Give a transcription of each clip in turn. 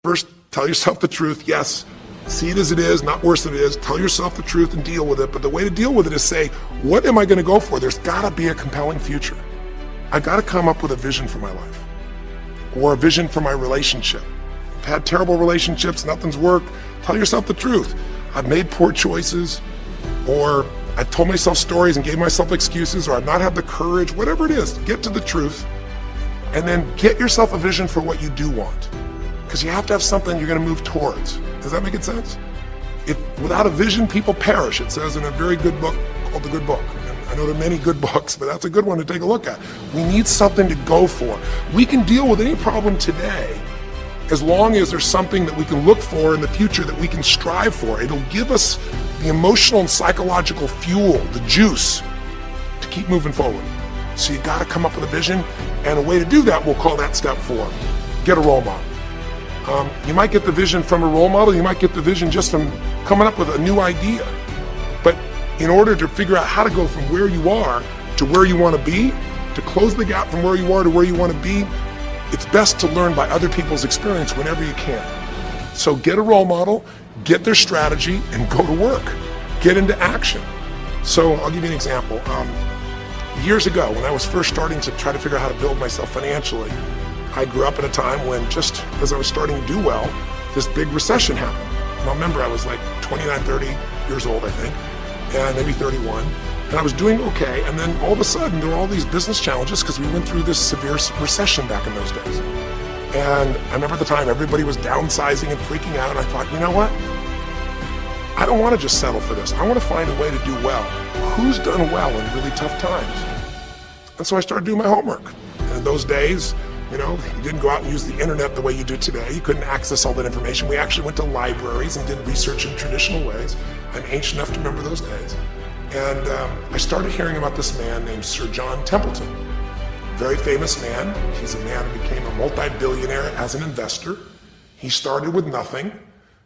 First, tell yourself the truth. Yes, see it as it is, not worse than it is. Tell yourself the truth and deal with it. But the way to deal with it is say, what am I going to go for? There's got to be a compelling future. I got to come up with a vision for my life or a vision for my relationship. I've had terrible relationships, nothing's worked. Tell yourself the truth. I've made poor choices, or I told myself stories and gave myself excuses, or I've not had the courage, whatever it is. Get to the truth and then get yourself a vision for what you do want. Because you have to have something you're going to move towards. Does that make sense? Without a vision, people perish. It says in a very good book called The Good Book. And I know there are many good books, but that's a good one to take a look at. We need something to go for. We can deal with any problem today as long as there's something that we can look for in the future that we can strive for. It'll give us the emotional and psychological fuel, the juice, to keep moving forward. So you got to come up with a vision, and a way to do that, we'll call that step 4. Get a role model. You might get the vision from a role model, you might get the vision just from coming up with a new idea. But in order to figure out how to go from where you are to where you want to be, to close the gap from where you are to where you want to be, it's best to learn by other people's experience whenever you can. So get a role model, get their strategy, and go to work. Get into action. So I'll give you an example. Years ago, when I was first starting to try to figure out how to build myself financially, I grew up at a time when, just as I was starting to do well, this big recession happened. And I remember I was like 29, 30 years old, I think, and maybe 31. And I was doing okay, and then all of a sudden there were all these business challenges because we went through this severe recession back in those days. And I remember at the time everybody was downsizing and freaking out, and I thought, you know what? I don't want to just settle for this. I want to find a way to do well. Who's done well in really tough times? And so I started doing my homework. And in those days, you know, you didn't go out and use the internet the way you do today. You couldn't access all that information. We actually went to libraries and did research in traditional ways. I'm ancient enough to remember those days. And I started hearing about this man named Sir John Templeton. Very famous man. He's a man who became a multi-billionaire as an investor. He started with nothing.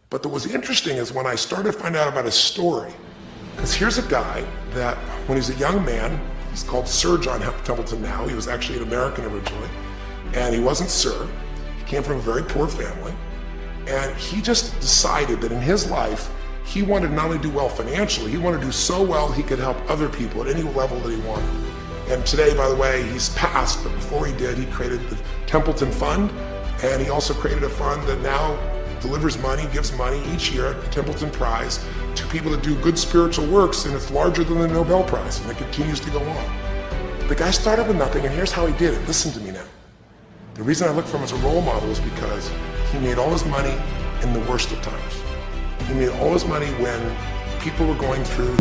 But what was interesting is when I started to find out about his story, because here's a guy that when he was a young man, he's called Sir John Templeton now. He was actually an American originally. And he wasn't Sir. He came from a very poor family. And he just decided that in his life, he wanted to not only do well financially, he wanted to do so well he could help other people at any level that he wanted. And today, by the way, he's passed, but before he did, he created the Templeton Fund, and he also created a fund that now delivers money, gives money each year, the Templeton Prize, to people that do good spiritual works, and it's larger than the Nobel Prize, and it continues to go on. The guy started with nothing, and here's how he did it. Listen to me now. The reason I look for him as a role model is because he made all his money in the worst of times. He made all his money when people were going through.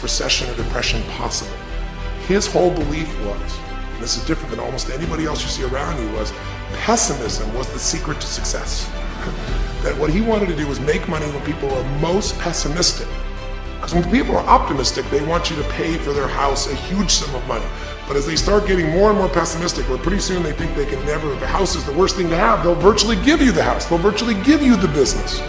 Recession or depression possible. His whole belief was, and this is different than almost anybody else you see around you, was pessimism was the secret to success. That what he wanted to do was make money when people were most pessimistic. Because when people are optimistic, they want you to pay for their house a huge sum of money. But as they start getting more and more pessimistic, well, pretty soon they think they can never, the house is the worst thing to have, they'll virtually give you the house. They'll virtually give you the business.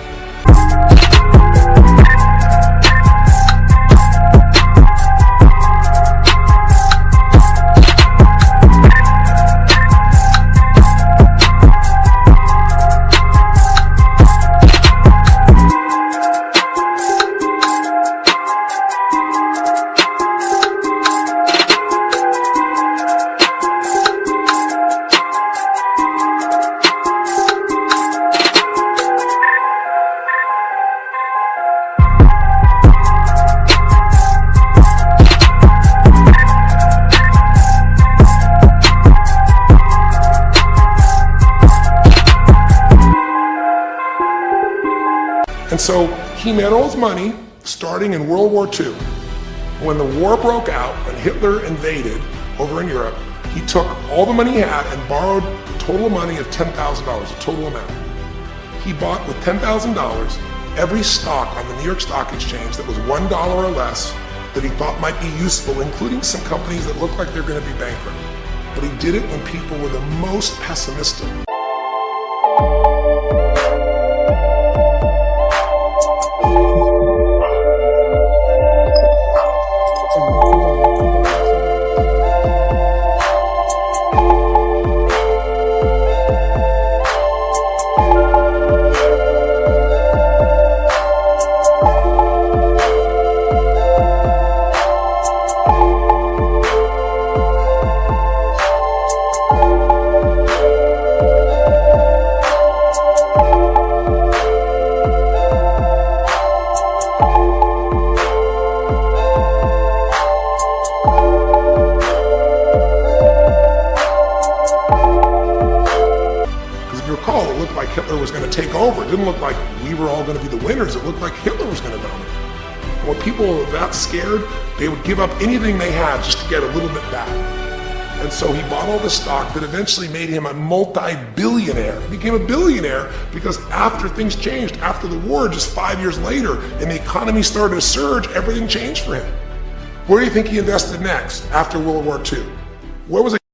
And so he made all his money starting in World War II. When the war broke out, when Hitler invaded over in Europe, he took all the money he had and borrowed a total money of $10,000, a total amount. He bought with $10,000 every stock on the New York Stock Exchange that was $1 or less that he thought might be useful, including some companies that looked like they're going to be bankrupt. But he did it when people were the most pessimistic. It looked like Hitler was going to take over. It didn't look like we were all going to be the winners. It looked like Hitler was going to dominate. And when people were that scared, they would give up anything they had just to get a little bit back. And so he bought all the stock that eventually made him a multi-billionaire. He became a billionaire because after things changed, after the war, just 5 years later, and the economy started to surge, everything changed for him. Where do you think he invested next after World War II? Where was it?